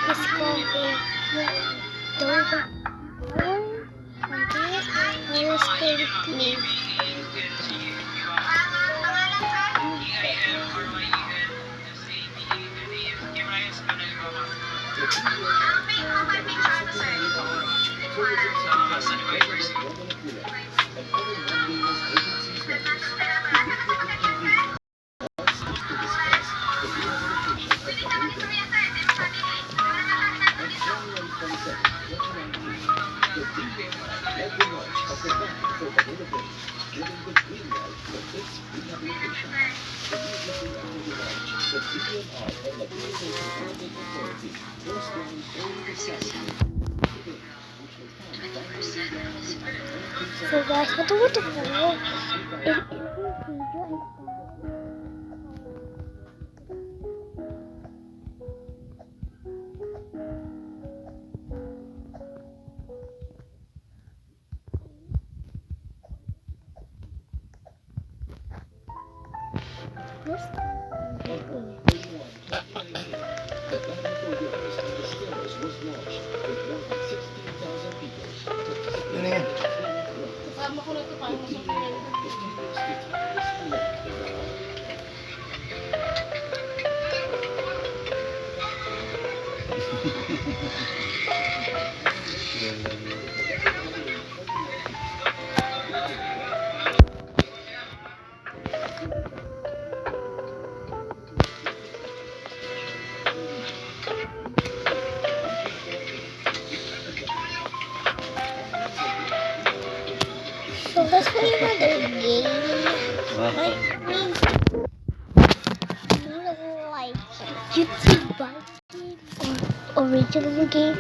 is called a Doberman. I was called me. So guys, matuto po. Kasama ko na ito para masakyan. So let's play another game. Like YouTube game or original game.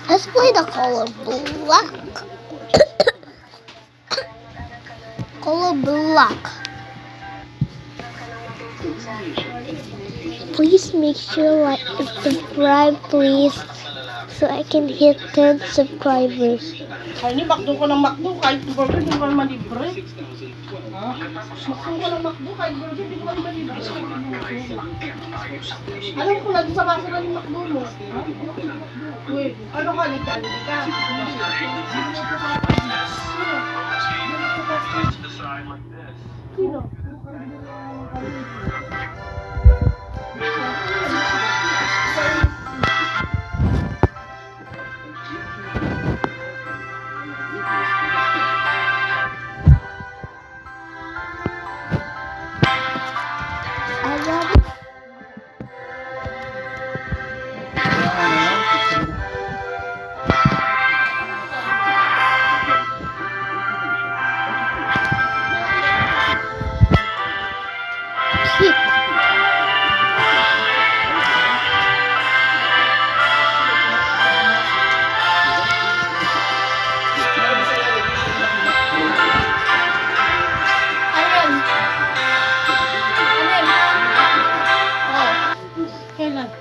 Let's play the color black. Color black. Please make sure like and subscribe, please, so I can hit 10 subscribers. Ay, makdo ko ng makdo kahit burger hindi ko naman libre. Ha? Makdo ko ng makdo kahit burger hindi ko naman libre. Alam ko na doon sa basa na yung makdo mo. Ha? Uy, ano ka? Nagkali ka? Sino?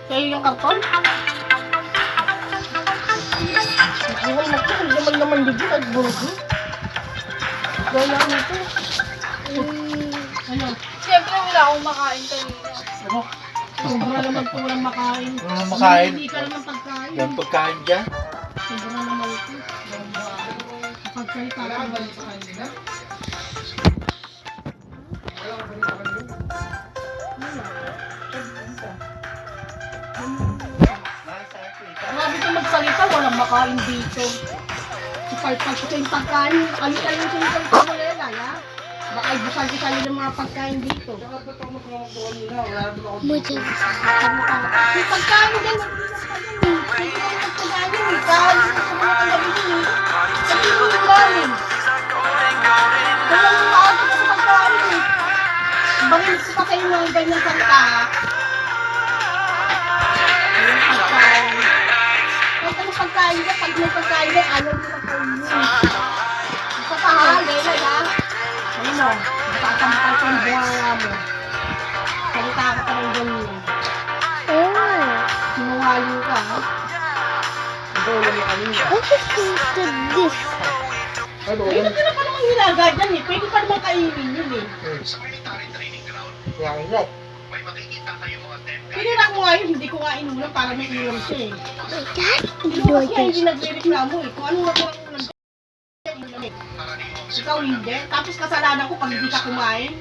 Kayo yung karton? Buhay na ito. Hindi naman dito at burgo. Wala na ito. Ano? Siyempre wala akong makain kanina. Ano? Sobra naman ito walang makain. Walang makain? Hindi ka naman pagkain. Yan pagkain dyan? Sobra naman ito. Pagkain ka naman sa kanila. Grabe ito magsalita, walang makain dito. Ipalpal ko yung pagkain, kali-kali yung sinikal ko mo lela, ya? Baka ibusal-busali ng mga pagkain dito. Mo dyan. Yung pagkain din, pagkain yung kahal sa mga nabili. Kasi yung galing. Walang maaga sa pagkain eh. yung mga ganyan salita, ayun pagkain. Kahit ano pagkain ka, pag may pagkain ka, ayaw mo pagkain mo. Isa pa ha, Leila ha. Ayun mo, nakasampal ko yung buwanga mo. Salita ka pa ng ganyan. Oh, Sinungaling ka ha. I just tasted this. Ayun ka na pa namang hilaga dyan eh. Pwede pa naman kainin yun eh. Pinira ko nga yun, hindi ko nga inulam para may inulam siya eh. My dad Inulam enjoyed siya, hindi this. nagre-reklamo eh. Kung ano nga ko ang ulam siya, inulam eh. Ikaw hindi. Tapos kasalanan ko pag hindi ka kumain.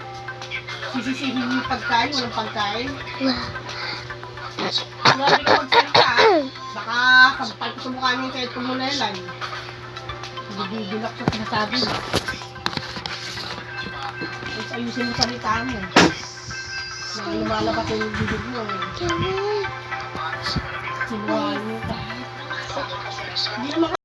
Sisisihin mo yung pagkain, walang pagkain. Wow. Grabe ka magsalita ah. Baka sampal ko sa mukha niya yung cellphone mo lelan. Bibilak sa sinasabi mo. Tapos ayusin mo salita mo. Na lumalabas yung bibig mo eh. Come on. Sinungaling ka. Hindi naman